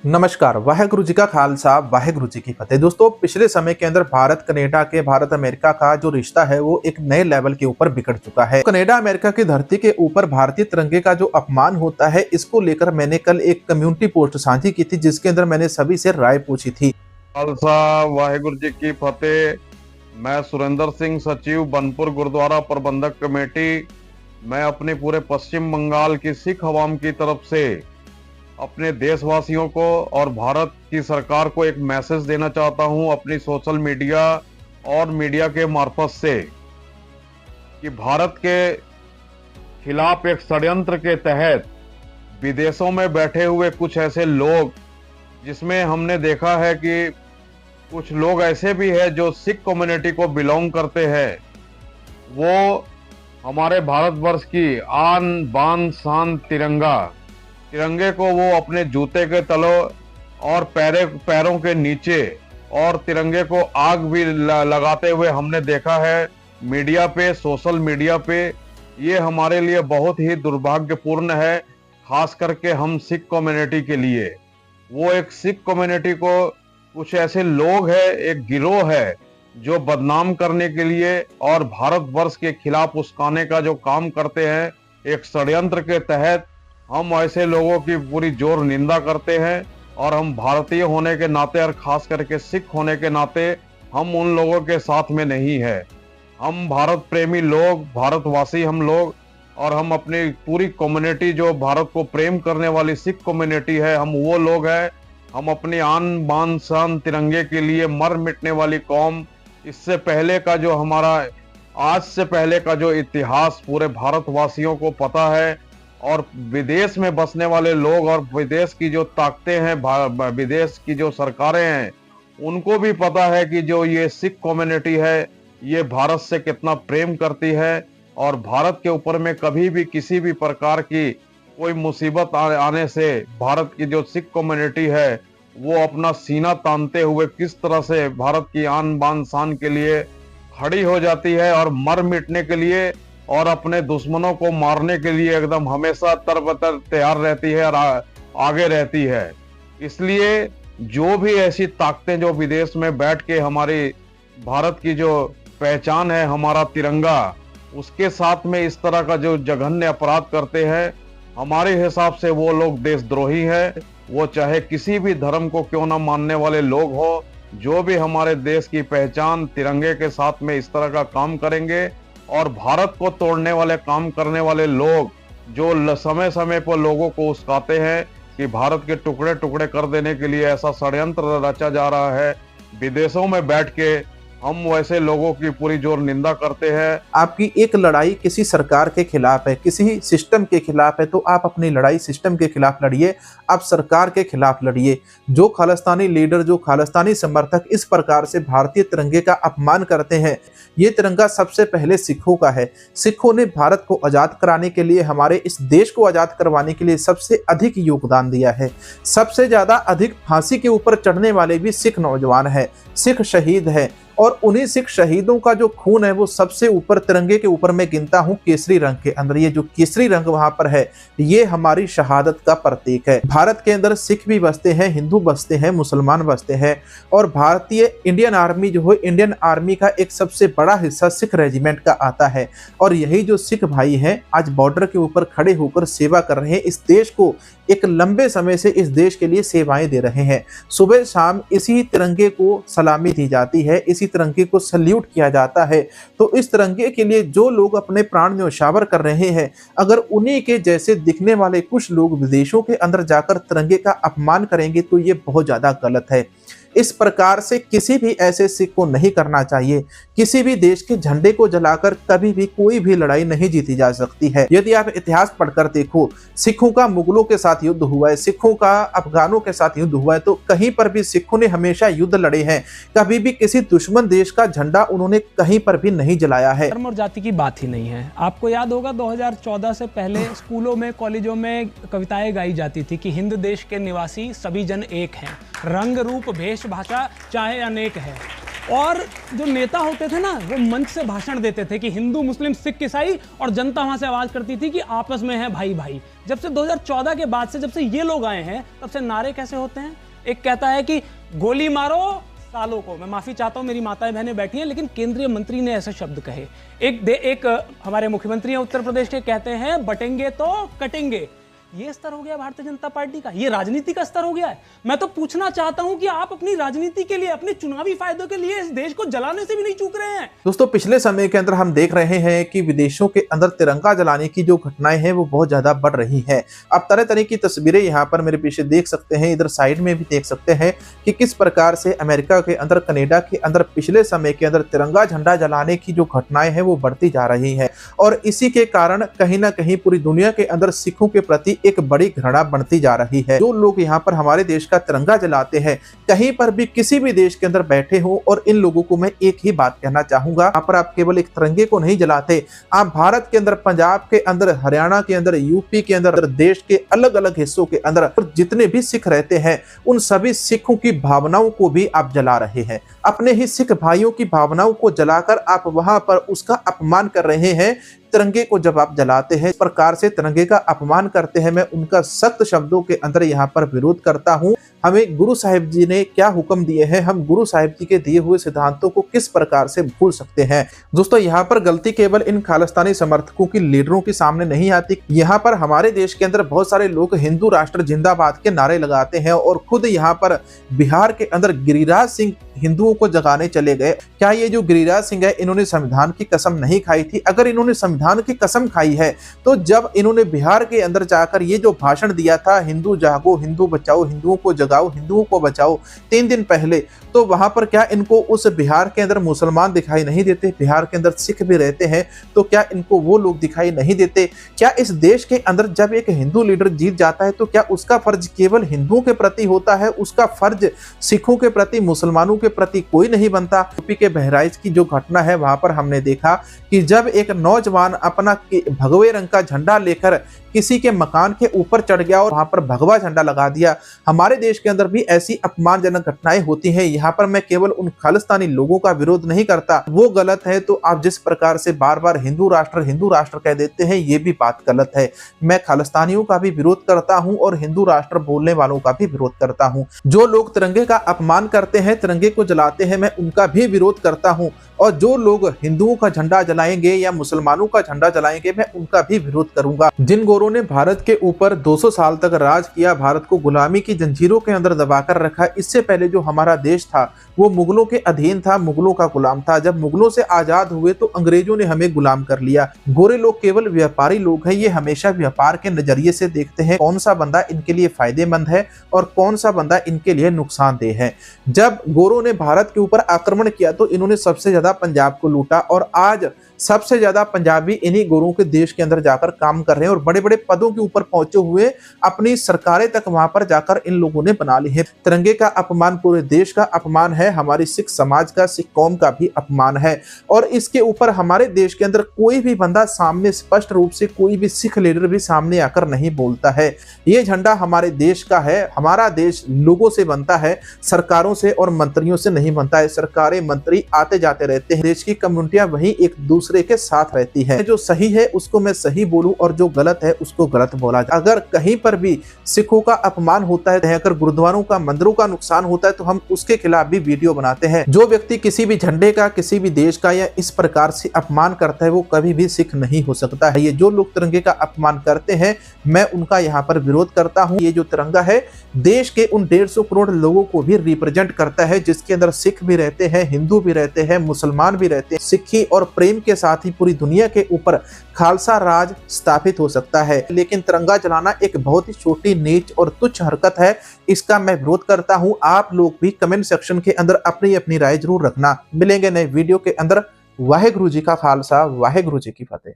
नमस्कार। वाहेगुरु जी का खालसा, वाहेगुरु जी की फतेह। दोस्तों, पिछले समय के अंदर भारत अमेरिका का जो रिश्ता है वो एक नए लेवल के ऊपर बिगड़ चुका है। कनाडा अमेरिका की धरती के ऊपर भारतीय तिरंगे का जो अपमान होता है, इसको लेकर मैंने कल एक कम्युनिटी पोस्ट साझी की थी, जिसके अंदर मैंने सभी से राय पूछी थी। खालसा वाहेगुरु जी की फतेह। मैं सुरेंद्र सिंह, सचिव बनपुर गुरुद्वारा प्रबंधक कमेटी। मैं अपने पूरे पश्चिम बंगाल की सिख अवाम की तरफ से अपने देशवासियों को और भारत की सरकार को एक मैसेज देना चाहता हूं अपनी सोशल मीडिया और मीडिया के मार्फत से कि भारत के खिलाफ एक षड्यंत्र के तहत विदेशों में बैठे हुए कुछ ऐसे लोग, जिसमें हमने देखा है कि कुछ लोग ऐसे भी हैं जो सिख कम्युनिटी को बिलोंग करते हैं, वो हमारे भारतवर्ष की आन बान शान तिरंगे को वो अपने जूते के तलों और पैरों के नीचे और तिरंगे को आग भी लगाते हुए हमने देखा है मीडिया पे, सोशल मीडिया पे। ये हमारे लिए बहुत ही दुर्भाग्यपूर्ण है, खास करके हम सिख कम्युनिटी के लिए। वो एक सिख कम्युनिटी को कुछ ऐसे लोग हैं, एक गिरोह है जो बदनाम करने के लिए और भारतवर्ष के खिलाफ उस्काने का जो काम करते हैं, एक षड्यंत्र के तहत हम ऐसे लोगों की पूरी जोर निंदा करते हैं। और हम भारतीय होने के नाते और खास करके सिख होने के नाते हम उन लोगों के साथ में नहीं है। हम भारत प्रेमी लोग, भारतवासी हम लोग, और हम अपनी पूरी कम्युनिटी जो भारत को प्रेम करने वाली सिख कम्युनिटी है, हम वो लोग हैं। हम अपनी आन बान शान तिरंगे के लिए मर मिटने वाली कौम। इससे पहले का जो हमारा, आज से पहले का जो इतिहास पूरे भारतवासियों को पता है, और विदेश में बसने वाले लोग और विदेश की जो ताकतें हैं, विदेश की जो सरकारें हैं, उनको भी पता है कि जो ये सिख कम्युनिटी है ये भारत से कितना प्रेम करती है, और भारत के ऊपर में कभी भी किसी भी प्रकार की कोई मुसीबत आने से भारत की जो सिख कम्युनिटी है वो अपना सीना तानते हुए किस तरह से भारत की आन बान शान के लिए खड़ी हो जाती है, और मर मिटने के लिए और अपने दुश्मनों को मारने के लिए एकदम हमेशा तरबतर तैयार रहती है और आगे रहती है। इसलिए जो भी ऐसी ताकतें जो विदेश में बैठ के हमारी भारत की जो पहचान है, हमारा तिरंगा, उसके साथ में इस तरह का जो जघन्य अपराध करते हैं, हमारे हिसाब से वो लोग देशद्रोही हैं। वो चाहे किसी भी धर्म को क्यों ना मानने वाले लोग हो, जो भी हमारे देश की पहचान तिरंगे के साथ में इस तरह का काम करेंगे, और भारत को तोड़ने वाले काम करने वाले लोग जो समय समय पर लोगों को उस्काते हैं कि भारत के टुकड़े टुकड़े कर देने के लिए ऐसा षड्यंत्र रचा जा रहा है विदेशों में बैठ के, हम वैसे लोगों की पूरी जोर निंदा करते हैं। आपकी एक लड़ाई किसी सरकार के खिलाफ है, किसी सिस्टम के खिलाफ है, तो आप अपनी लड़ाई सिस्टम के खिलाफ लड़िए, आप सरकार के खिलाफ लड़िए। जो खालिस्तानी लीडर, जो खालिस्तानी समर्थक इस प्रकार से भारतीय तिरंगे का अपमान करते हैं, ये तिरंगा सबसे पहले सिखों का है। सिखों ने भारत को आज़ाद कराने के लिए, हमारे इस देश को आज़ाद करवाने के लिए सबसे अधिक योगदान दिया है। सबसे ज़्यादा अधिक फांसी के ऊपर चढ़ने वाले भी सिख नौजवान हैं, सिख शहीद हैं, और उन्हीं सिख शहीदों का जो खून है वो सबसे ऊपर तिरंगे के ऊपर मैं गिनता हूं केसरी रंग के अंदर। ये जो केसरी रंग वहां पर है, ये हमारी शहादत का प्रतीक है। भारत के अंदर सिख भी बसते हैं, हिंदू बसते हैं, मुसलमान बसते हैं, और भारतीय इंडियन आर्मी जो है, इंडियन आर्मी का एक सबसे बड़ा हिस्सा सिख रेजिमेंट का आता है। और यही जो सिख भाई हैं आज बॉर्डर के ऊपर खड़े होकर सेवा कर रहे हैं, इस देश को एक लंबे समय से इस देश के लिए सेवाएं दे रहे हैं। सुबह शाम इसी तिरंगे को सलामी दी जाती है, इसी तिरंगे को सल्यूट किया जाता है। तो इस तिरंगे के लिए जो लोग अपने प्राण न्यौछावर कर रहे हैं, अगर उन्हीं के जैसे दिखने वाले कुछ लोग विदेशों के अंदर जाकर तिरंगे का अपमान करेंगे तो ये बहुत ज्यादा गलत है। इस प्रकार से किसी भी ऐसे सिख को नहीं करना चाहिए। किसी भी देश के झंडे को जलाकर कभी भी कोई भी लड़ाई नहीं जीती जा सकती है। यदि आप इतिहास पढ़कर देखो, सिखों का मुगलों के साथ युद्ध हुआ है, सिखों का अफगानों के साथ युद्ध हुआ है, तो कहीं पर भी सिखों ने हमेशा युद्ध लड़े हैं। कभी भी किसी दुश्मन देश का झंडा उन्होंने कहीं पर भी नहीं जलाया है। धर्म और जाति की बात ही नहीं है। आपको याद होगा 2014 से पहले स्कूलों में, कॉलेजों में कविताएं गाई जाती थी कि हिंद देश के निवासी सभी जन एक हैं, रंग रूप भेष भाषा चाहे अनेक है। और जो नेता होते थे ना, वो मंच से भाषण देते थे कि हिंदू मुस्लिम सिख ईसाई, और जनता वहां से आवाज करती थी कि आपस में है भाई भाई। जब से 2014 के बाद से, जब से ये लोग आए हैं, तब से नारे कैसे होते हैं? एक कहता है कि गोली मारो सालों को, मैं माफी चाहता हूं मेरी माताएं बहनें बैठी हैं, लेकिन केंद्रीय मंत्री ने ऐसे शब्द कहे। एक हमारे मुख्यमंत्री हैं उत्तर प्रदेश के, कहते हैं बटेंगे तो कटेंगे। ये स्तर हो गया भारतीय जनता पार्टी का, ये राजनीति का स्तर हो गया है। मैं तो पूछना चाहता हूं कि आप अपनी राजनीति के लिए, अपने चुनावी फायदों के लिए इस देश को जलाने से भी नहीं चूक रहे हैं। दोस्तों, पिछले समय के अंदर हम देख रहे हैं कि विदेशों के अंदर तिरंगा जलाने की जो घटनाएं हैं वो बहुत ज्यादा बढ़ रही हैं। आप तरह तरह की तस्वीरें यहाँ पर मेरे पीछे देख सकते हैं, इधर साइड में भी देख सकते हैं कि किस प्रकार से अमेरिका के अंदर, कनाडा के अंदर पिछले समय के अंदर तिरंगा झंडा जलाने की जो घटनाएं हैं वो बढ़ती जा रही है। और इसी के कारण कहीं ना कहीं पूरी दुनिया के अंदर सिखों के प्रति एक बड़ी घृणा बढ़ती जा रही है। जो लोग यहाँ पर हमारे देश का तिरंगा जलाते हैं, कहीं पर भी किसी भी देश के अंदर बैठे हो, और इन लोगों को मैं एक ही बात कहना चाहूंगा, यहाँ पर आप केवल एक तिरंगे को नहीं जलाते, आप भारत के अंदर, पंजाब के अंदर, हरियाणा के अंदर, यूपी के अंदर, देश के अलग अलग हिस्सों के अंदर जितने भी सिख रहते हैं, उन सभी सिखों की भावनाओं को भी आप जला रहे हैं। अपने ही सिख भाइयों की भावनाओं को जलाकर आप वहां पर उसका अपमान कर रहे हैं। तिरंगे को जब आप जलाते हैं, इस प्रकार से तिरंगे का अपमान करते हैं, मैं उनका सख्त शब्दों के अंदर यहाँ पर विरोध करता हूँ। हमें गुरु साहिब जी ने क्या हुक्म दिए हैं, हम गुरु साहिब जी के दिए हुए सिद्धांतों को किस प्रकार से भूल सकते हैं। दोस्तों, यहाँ पर गलती केवल इन खालिस्तानी समर्थकों की, लीडरों के सामने नहीं आती। यहाँ पर हमारे देश के अंदर बहुत सारे लोग हिंदू राष्ट्र जिंदाबाद के नारे लगाते हैं, और खुद यहाँ पर बिहार के अंदर गिरिराज सिंह हिंदुओं को जगाने चले गए। क्या ये जो गिरिराज सिंह है, इन्होंने संविधान की कसम नहीं खाई थी? अगर इन्होंने संविधान की कसम खाई है, तो जब इन्होंने बिहार के अंदर जाकर ये जो भाषण दिया था, हिंदू जागो, हिंदू बचाओ, हिंदुओं को जगाओ, हिंदुओं को बचाओ, 3 दिन पहले, तो वहां पर क्या इनको उस बिहार के अंदर मुसलमान दिखाई नहीं देते? बिहार के अंदर सिख भी रहते हैं, तो क्या इनको वो लोग दिखाई नहीं देते? क्या इस देश के अंदर जब एक हिंदू लीडर जीत जाता है, तो क्या उसका फर्ज केवल हिंदुओं के प्रति होता है? उसका फर्ज सिखों के प्रति, मुसलमानों के प्रति कोई नहीं बनता? यूपी के बहराइच की जो घटना है, वहां पर हमने देखा कि जब एक नौजवान अपना भगवे रंग का झंडा लेकर किसी के मकान के ऊपर चढ़ गया और वहां पर भगवा झंडा लगा दिया। हमारे देश के अंदर भी ऐसी अपमानजनक घटनाएं होती हैं। यहाँ पर मैं केवल उन खालिस्तानी लोगों का विरोध नहीं करता, वो गलत है, तो आप जिस प्रकार से बार बार हिंदू राष्ट्र कह देते हैं, ये भी बात गलत है। मैं खालिस्तानियों का भी विरोध करता हूं और हिंदू राष्ट्र बोलने वालों का भी विरोध करता हूं। जो लोग तिरंगे का अपमान करते हैं, तिरंगे को जलाते हैं, मैं उनका भी विरोध करता हूं। और जो लोग हिंदुओं का झंडा जलाएंगे या मुसलमानों का झंडा जलाएंगे, मैं उनका भी विरोध करूंगा। जिन गोरों ने भारत के ऊपर 200 साल तक राज किया, भारत को गुलामी की जंजीरों के अंदर दबाकर रखा, इससे पहले जो हमारा देश था वो मुगलों के अधीन था, मुगलों का गुलाम था। जब मुगलों से आजाद हुए तो अंग्रेजों ने हमें गुलाम कर लिया। गोरे लोग केवल व्यापारी लोग हैं, ये हमेशा व्यापार के नजरिए से देखते हैं कौन सा बंदा इनके लिए फायदेमंद है और कौन सा बंदा इनके लिए नुकसानदेह है। जब गोरों ने भारत के ऊपर आक्रमण किया तो इन्होंने सबसे ज्यादा पंजाब को लूटा, और आज सबसे ज्यादा पंजाबी इन्हीं गोरों के देश के अंदर जाकर काम कर रहे हैं और बड़े बड़े पदों के ऊपर पहुंचे हुए अपनी सरकारें तक वहां पर जाकर इन लोगों ने बना ली है। तिरंगे का अपमान पूरे देश का अपमान है, हमारी सिख समाज का, सिख कौम का भी अपमान है। और इसके ऊपर हमारे देश के अंदर कोई भी बंदा सामने, स्पष्ट रूप से कोई भी सिख लीडर भी सामने आकर नहीं बोलता है। ये झंडा हमारे देश का है, हमारा देश लोगों से बनता है, सरकारों से और मंत्रियों से नहीं बनता है। सरकारें, मंत्री आते जाते रहते हैं, देश की कम्युनिटियां वही एक दूसरे के साथ रहती है। जो सही है उसको मैं सही बोलूं और जो गलत है उसको गलत बोला जाए। अगर कहीं पर भी सिखों का अपमान होता है, अगर गुरुद्वारों का, मंदिरों का नुकसान होता है, तो हम उसके खिलाफ भी वीडियो बनाते हैं। जो व्यक्ति किसी भी झंडे का, किसी भी देश का या इस प्रकार से अपमान करता है, वो कभी भी सिख नहीं हो सकता है। ये जो लोग तिरंगे का अपमान करते हैं, मैं उनका यहाँ पर विरोध करता हूँ। ये जो तिरंगा है देश के उन 150 करोड़ लोगों को भी रिप्रेजेंट करता है, जिसके अंदर सिख भी रहते हैं, हिंदू भी रहते हैं, मुसलमान भी रहते हैं। सिक्खी और प्रेम के साथ ही पूरी दुनिया के ऊपर खालसा राज स्थापित हो सकता है। लेकिन तिरंगा जलाना एक बहुत ही छोटी, नीच और तुच्छ हरकत है, इसका मैं विरोध करता हूं। आप लोग भी कमेंट सेक्शन के अंदर अपनी अपनी राय जरूर रखना। मिलेंगे नए वीडियो के अंदर। वाहेगुरु जी का खालसा, वाहेगुरु जी की फतेह।